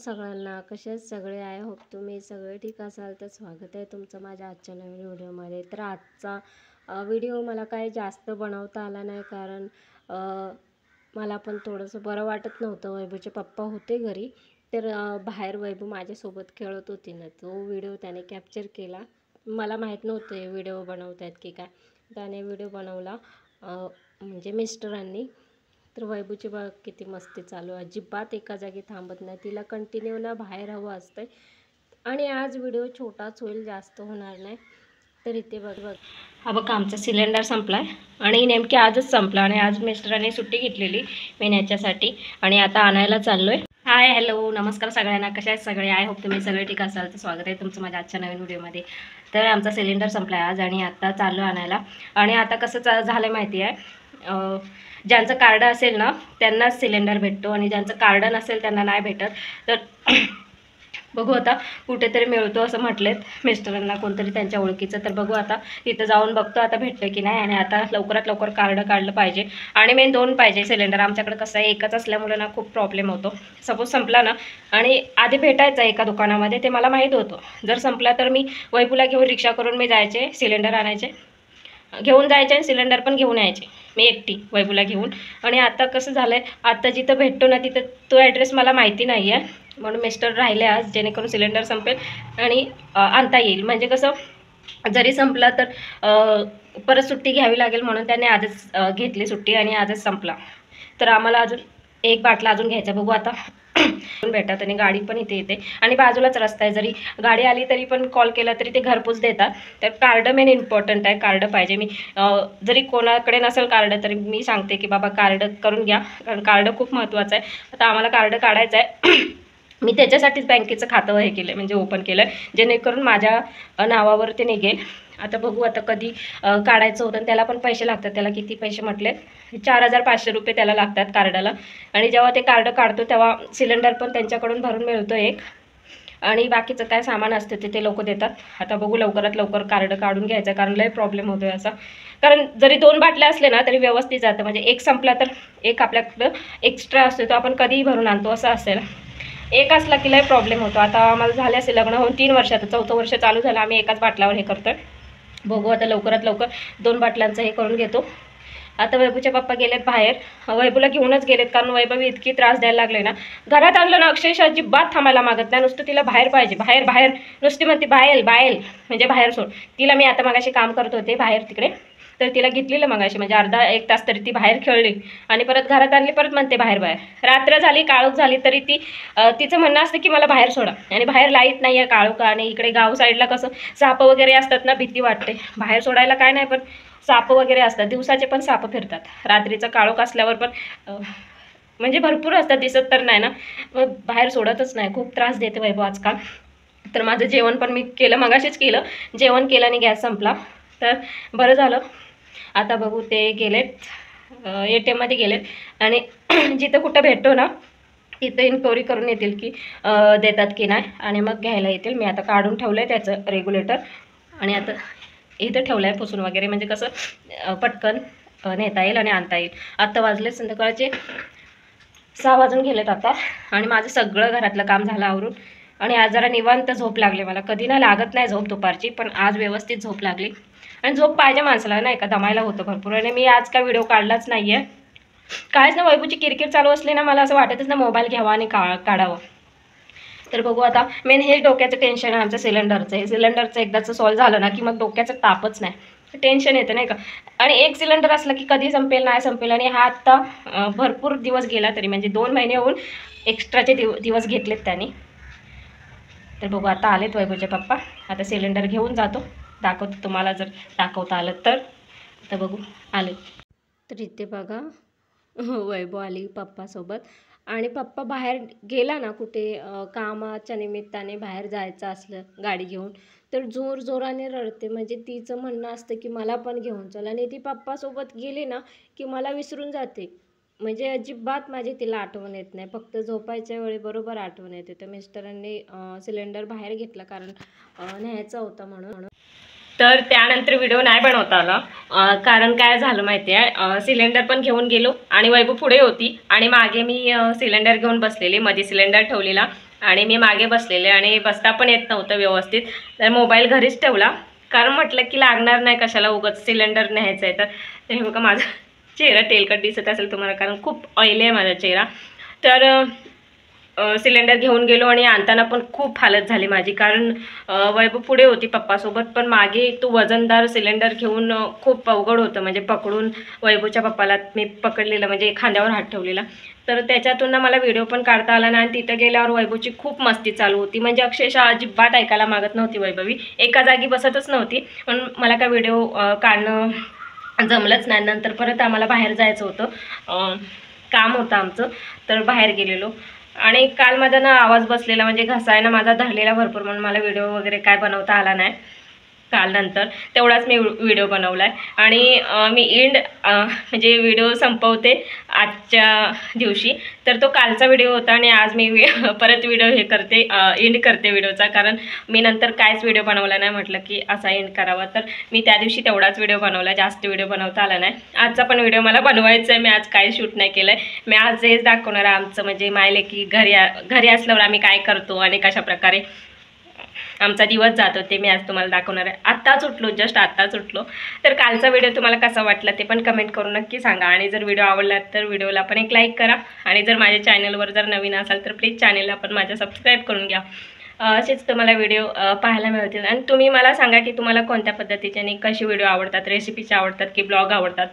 सगळ्यांना, कसे सगळे. आय होप तुम्ही सगळे ठीक असाल. तर स्वागत आहे तुमचं माझ्या आजच्या नवीन व्हिडिओमध्ये. तर आजचा व्हिडिओ मला काही जास्त बनवता आला नाही, कारण मला पण थोडंसं बरं वाटत नव्हतं. वैभवचे पप्पा होते घरी, तर बाहेर वैभव माझ्यासोबत खेळत होती ना, तो व्हिडिओ त्याने कॅप्चर केला. मला माहीत नव्हतं हे व्हिडिओ बनवत आहेत की काय. त्याने व्हिडिओ बनवला म्हणजे मिस्टरांनी. तर वैभवची बघ किती मस्ती चालू, अजिबात एका जागी थांबत नाही. तिला कंटिन्यू ना बाहेर हवं असतं. आणि आज व्हिडिओ छोटाच होईल, जास्त होणार नाही. तर इथे बघ हा बघा आमचा सिलेंडर संपला आहे, आणि नेमकी आजच संपला. आणि आज मिस्टरांनी सुट्टी घेतलेली महिन्याच्यासाठी, आणि आता आणायला चाललो आहे. हाय हॅलो नमस्कार सगळ्यांना, कशा आहेत सगळे. आय होप तुम्ही सगळे ठीक असाल. तर स्वागत आहे तुमचं माझ्या आजच्या नवीन व्हिडिओमध्ये. तर आमचा सिलेंडर संपला आहे आज, आणि आता चाललो आणायला. आणि आता कसं झालं माहिती आहे, ज्यांचं कार्ड असेल ना त्यांनाच सिलेंडर भेटतो, आणि ज्यांचं कार्ड नसेल त्यांना नाही भेटत. तर बघू आता कुठेतरी मिळतो असं म्हटलेत मिस्टरांना, कोणतरी त्यांच्या ओळखीचं. तर बघू आता तिथं जाऊन बघतो आता भेटतं की नाही. आणि आता लवकरात लवकर कार्ड काढलं पाहिजे. आणि मेन 2 पाहिजे सिलेंडर. आमच्याकडे कसं आहे, एकच असल्यामुळे ना खूप प्रॉब्लेम होतो. सपोज संपला ना, आणि आधी भेटायचं एका दुकानामध्ये, ते मला माहीत होतं. जर संपला तर मी वैभवला घेऊन रिक्षा करून मी जायचे, सिलेंडर आणायचे, घेऊन जायचे आणि सिलेंडर पण घेऊन यायचे मी एकटी वैभवला घेऊन. आणि आता कसं झालं आहे, आता जिथं भेटतो ना तिथं तो ॲड्रेस मला माहिती नाही आहे, म्हणून मिस्टर राहिले आज, जेणेकरून सिलेंडर संपेल आणि आणता येईल. म्हणजे कसं जरी संपला तर परत सुट्टी घ्यावी लागेल, म्हणून त्याने आजच घेतली सुट्टी, आणि आजच संपला. तर आम्हाला अजून एक बाटला अजून घ्यायचा. बघू आता भेटतात. आणि गाडी पण इथे येते, आणि बाजूलाच रस्ता आहे. जरी गाडी आली तरी पण कॉल केला तरी ते घरपोच देतात. तर कार्ड मेन इम्पॉर्टंट आहे, कार्ड पाहिजे. मी जरी कोणाकडे नसेल कार्ड तरी मी सांगते की बाबा कार्ड करून घ्या, कारण कार्ड खूप महत्त्वाचं आहे. आता आम्हाला कार्ड काढायचं आहे. मी त्याच्यासाठीच बँकेचं खातं हे केलं, म्हणजे ओपन केलं, जेणेकरून माझ्या नावावर ते निघेल. आता बघू आता कधी काढायचं होतं. त्याला पण पैसे लागतात. त्याला किती पैसे म्हटले, 4500 रुपये त्याला लागतात कार्डाला. आणि जेव्हा ते कार्ड काढतो तेव्हा सिलेंडर पण त्यांच्याकडून भरून मिळतो एक, आणि बाकीचं काय सामान असतं ते लोक देतात. आता बघू लवकरात लवकर कार्ड काढून घ्यायचं, कारण लय प्रॉब्लेम होतो आहे असा. कारण जरी 2 बाटल्या असले ना तरी व्यवस्थित जातं. म्हणजे एक संपला तर एक आपल्याकडं एक्स्ट्रा असतो, तो आपण कधीही भरून आणतो असं असेल. एक असला की लय प्रॉब्लेम होतो. आता आम्हाला झाले असेल लग्न होऊन 3 वर्ष, आता 4थं वर्ष चालू झालं. आम्ही एकाच बाटल्यावर हे करतो. बघू आता लवकरात लवकर 2 बाटल्यांचं हे करून घेतो. आता वैभवचे पप्पा गेलेत बाहेर, वैभवला घेऊनच गेलेत, कारण वैभव इतकी त्रास द्यायला लागले ना. घरात आणलं ना अक्षरशः अजिबात थांबायला मागत नाही, नुसतं तिला बाहेर पाहिजे, बाहेर बाहेर नुसती म्हणते बाहेर बाहेर, म्हणजे बाहेर सोड. तिला मी आता मगाशी काम करत होते बाहेर तिकडे, तर तिला घेतलेलं मगाशी, म्हणजे अर्धा एक तास तरी ती बाहेर खेळली, आणि परत घरात आणली, परत म्हणते बाहेर बाहेर. रात्र झाली, काळोख झाली, तरी तिचं म्हणणं असतं की मला बाहेर सोडा. आणि बाहेर लाईट नाही आहे, काळोख, आणि इकडे गाव साईडला कसं साप वगैरे असतात ना, भीती वाटते. बाहेर सोडायला काय नाही, पण साप वगैरे असतात, दिवसाचे पण साप फिरतात, रात्रीचा काळोख असल्यावर पण म्हणजे भरपूर असतात, दिसत तर नाही ना, मग बाहेर सोडतच नाही. खूप त्रास देते वैभव आजकाल. तर माझं जेवण पण मी केलं, मगाशीच केलं जेवण केलं, आणि गॅस संपला, तर बरं झालं. आता बघू ते गेलेत ATM मध्ये गेलेत, आणि जिथं कुठं भेटतो ना तिथं इन्क्वायरी करून येतील की देतात की नाही, आणि मग घ्यायला येतील. मी आता काढून ठेवलं आहे त्याचं रेग्युलेटर, आणि आता इथं ठेवलं आहे पुसून वगैरे, म्हणजे कसं पटकन नेता येईल आणि आणता येईल. आत्ता वाजले संध्याकाळचे 6 वाजून गेलेत आता, आणि माझं सगळं घरातलं काम झालं आवरून. आणि आज जरा निवांत झोप लागली मला. कधी ना लागत नाही झोप दुपारची, पण आज व्यवस्थित झोप लागली. आणि झोप पाहिजे माणसाला, नाही का, दमायला होतं भरपूर. आणि मी आज काय व्हिडिओ काढलाच नाही आहे, कायच ना. वैभवची किरकिर चालू असली ना, मला असं वाटतच ना मोबाईल घ्यावा आणि काढावं. तर बघू आता. मेन हे डोक्याचं टेन्शन आहे आमचं सिलेंडरचं. हे सिलेंडरचं एकदाचं सॉल्व्ह झालं ना की मग डोक्याचं तापच नाही, टेन्शन येतं नाही का. आणि एक सिलेंडर असलं की कधी संपेल नाही संपेल. आणि हा आत्ता भरपूर दिवस गेला, तरी म्हणजे 2 महिने होऊन एक्स्ट्राचे दिवस घेतलेत त्यांनी. तर बघू आता आलेत वैभवचे पप्पा. आता सिलेंडर घेऊन जातो, दाखवतो तुम्हाला जर दाखवता आलं तर. आता बघू आले. तर इथे बघा वैभव आली पप्पासोबत. आणि पप्पा बाहेर गेला ना कुठे कामाच्या निमित्ताने बाहेर जायचं असलं गाडी घेऊन, तर जोराने रडते. म्हणजे तिचं म्हणणं असतं की मला पण घेऊन चल, आणि ती पप्पासोबत गेली ना की मला विसरून जाते. म्हणजे अजिबात माझी तिला आठवण येत नाही, फक्त झोपायच्या वेळी बरोबर आठवण येते. तर मिस्टरांनी सिलेंडर बाहेर घेतला, कारण न्यायचा होता म्हणून. तर त्यानंतर व्हिडिओ नाही बनवता आला, कारण काय झालं माहिती आहे, सिलेंडर पण घेऊन गेलो, आणि वैभव पुढे होती आणि मागे मी सिलेंडर घेऊन बसलेले, मध्ये सिलेंडर ठेवलेला, आणि मी मागे बसलेले आणि बसता पण येत नव्हतं व्यवस्थित, तर मोबाईल घरीच ठेवला, कारण म्हटलं की लागणार नाही कशाला, उगाच सिलेंडर न्यायचं आहे. तर हे बघा माझा चेहरा तेलकट दिसत असेल तुम्हाला, कारण खूप ऑइली आहे माझा चेहरा. तर सिलेंडर घेऊन गेलो आणि आणताना पण खूप हालत झाली माझी, कारण वैभव पुढे होती पप्पासोबत, पण मागे तो वजनदार सिलेंडर घेऊन खूप अवघड होतं. म्हणजे पकडून वैभवच्या पप्पाला मी पकडलेलं, म्हणजे खांद्यावर हात ठेवलेला, तर त्याच्यातून ना मला व्हिडिओ पण काढता आला नाही. आणि तिथं गेल्यावर वैभवची खूप मस्ती चालू होती, म्हणजे अक्षरशः अजिबात ऐकायला मागत नव्हती वैभवी, एका जागी बसतच नव्हती. पण मला काय व्हिडिओ काढणं जमलंच नाही. नंतर परत आम्हाला बाहेर जायचं होतं, काम होतं आमचं, तर बाहेर गेलेलो. आणि काल माझा ना आवाज बसलेला, म्हणजे घसायला माझा धरलेला भरपूर, म्हणून मला व्हिडिओ वगैरे काय बनवता आला नाही काल. नंतर तेवढाच मी व्हिडिओ बनवला आहे. आणि मी म्हणजे व्हिडिओ संपवते आजच्या दिवशी. तर तो कालचा व्हिडिओ होता आणि आज मी परत व्हिडिओ एंड करते व्हिडिओचा, कारण मी नंतर कायच व्हिडिओ बनवला नाही, म्हटलं की असा एंड करावा. तर मी त्या दिवशी तेवढाच व्हिडिओ बनवला, जास्त व्हिडिओ बनवता आला नाही. आजचा पण व्हिडिओ मला बनवायचा आहे, मी आज काय शूट नाही केलं आहे. मी आज हेच दाखवणार आहे आमचं, म्हणजे मायले की घरी असल्यावर आम्ही काय करतो आणि कशा प्रकारे आमचा दिवस जातो, ते मी आज तुम्हाला दाखवणार आहे. आत्ताच उठलो, जस्ट आत्ताच उठलो. तर कालचा व्हिडिओ तुम्हाला कसा वाटला ते पण कमेंट करून नक्की सांगा. आणि जर व्हिडिओ आवडला तर व्हिडिओला पण एक लाईक करा. आणि जर माझ्या चॅनलवर जर नवीन असाल तर प्लीज चॅनलला पण माझ्या सबस्क्राईब करून घ्या. असेच तुम्हाला व्हिडिओ पाहायला मिळतील. आणि तुम्ही मला सांगा की तुम्हाला कोणत्या पद्धतीचे आणि कसे व्हिडिओ आवडतात, रेसिपीचे आवडतात की ब्लॉग आवडतात,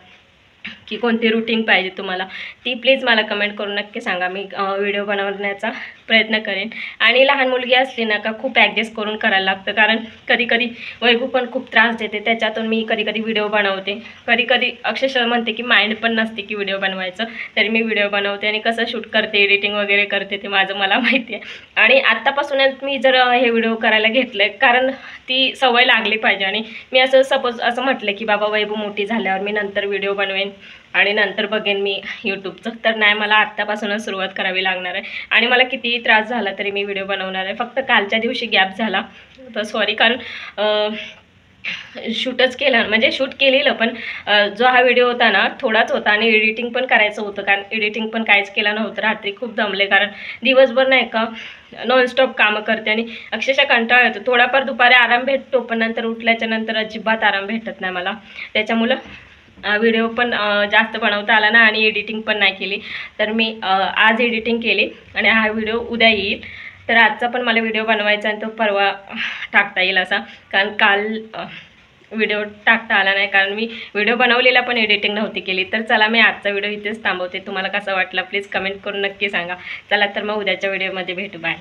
की कोणती रूटीन पाहिजे तुम्हाला, ती प्लीज मला कमेंट करून नक्की सांगा. मी व्हिडिओ बनवण्याचा प्रयत्न करेन. आणि लहान मुलगी असली ना का खूप ॲडजस्ट करून करायला लागतं, कारण कधी कधी वैभव पण खूप त्रास देते, त्याच्यातून मी कधी कधी व्हिडिओ बनवते. कधी कधी अक्षरशः म्हणते की माइंड पण नसते की व्हिडिओ बनवायचं, तरी मी व्हिडिओ बनवते. आणि कसं शूट करते, एडिटिंग वगैरे करते ते माझं मला माहिती आहे. आणि आत्तापासूनच मी जर हे व्हिडिओ करायला घेतले, कारण ती सवय लागली पाहिजे. आणि मी असं म्हटलं की बाबा वैभव मोठी झाल्यावर मी नंतर व्हिडिओ बनवेन आणि नंतर बघेन मी यूट्यूबचं, तर नाही, मला आत्तापासूनच सुरुवात करावी लागणार आहे. आणि मला कितीही त्रास झाला तरी मी व्हिडिओ बनवणार आहे. फक्त कालच्या दिवशी गॅप झाला तर सॉरी, कारण शूटच केलं, म्हणजे शूट केलेलं, पण जो हा व्हिडिओ होता ना थोडाच होता. आणि एडिटिंग पण करायचं होतं, कारण एडिटिंग पण काहीच केलं नव्हतं. रात्री खूप दमले, कारण दिवसभर नाही का नॉनस्टॉप कामं करते आणि अक्षरशः कंटाळा येतो. थोडाफार दुपारी आराम भेटतो, पण नंतर उठल्याच्या नंतर अजिबात आराम भेटत नाही मला. त्याच्यामुळं व्हिडिओ पण जास्त बनवता आला ना, आणि एडिटिंग पण नाही केली. तर मी आज एडिटिंग केली आणि हा व्हिडिओ उद्या येईल. तर आजचा पण मला व्हिडिओ बनवायचा आणि तो परवा टाकता येईल असा, कारण काल व्हिडिओ टाकता आला नाही, कारण मी व्हिडिओ बनवलेला पण एडिटिंग नव्हती केली. तर चला, मी आजचा व्हिडिओ इथेच थांबवते. तुम्हाला कसा वाटला प्लीज कमेंट करून नक्की सांगा. चला तर मग उद्याच्या व्हिडिओमध्ये भेटू. बाय.